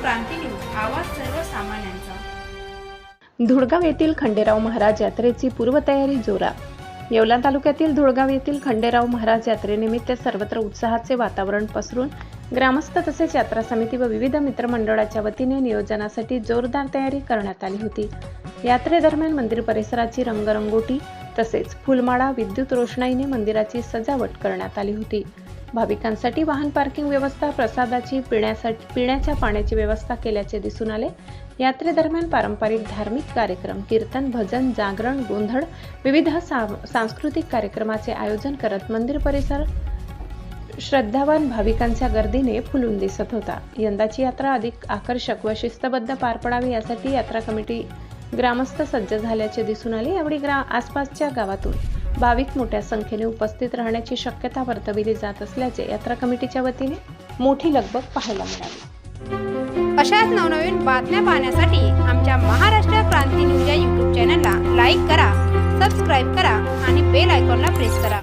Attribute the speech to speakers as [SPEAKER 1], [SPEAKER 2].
[SPEAKER 1] क्रांती news, आवाज सर्वसामान्यांचा।
[SPEAKER 2] धुळगाव येथील खंडेराव महाराज यात्रेची पूर्वतयारी जोरात। येवला तालुक्यातील धुळगाव येथील खंडेराव महाराज यात्रेनिमित्त सर्वत्र उत्साहाचे वातावरण पसरून ग्रामस्थ तसेच यात्रा समिती व विविध मित्रमंडळाच्या वतीने नियोजनासाठी जोरदार तयारी करण्यात आली होती। यात्रेदरम्यान मंदिर परिसराची रंगरंगोटी तसेच फुलमाळा, विद्युत रोषणाईने मंदिराची सजावट करण्यात आली होती। भाविकांसाठी वाहन पार्किंग व्यवस्था, प्रसादाची, पिण्याच्या पाण्याची व्यवस्था केल्याचे दिसून आले। यात्रेदरम्यान पारंपरिक धार्मिक कार्यक्रम, कीर्तन, भजन, जागरण, गोंधळ, विविध सांस्कृतिक कार्यक्रमाचे आयोजन करत मंदिर परिसर श्रद्धावान भाविकांच्या गर्दीने फुलून दिसत होता। यंदाची यात्रा अधिक आकर्षक व शिस्तबद्ध पार पडावी यासाठी यात्रा कमिटी ग्रामस्थ सज्ज झाल्याचे दिसून आले। यावेळी आसपासच्या गावातून भाविक मोठ्या संख्येने उपस्थित राहण्याची शक्यता वर्तविली जात असल्याचे यात्रा कमिटीच्या वतीने मोठी लगबग पाहायला मिळाली।
[SPEAKER 1] अशाच नवनवीन बातम्या पाहण्यासाठी आमच्या महाराष्ट्र क्रांती न्यूज या YouTube चॅनलला लाईक करा, सबस्क्राईब करा आणि बेल आयकॉनला प्रेस करा।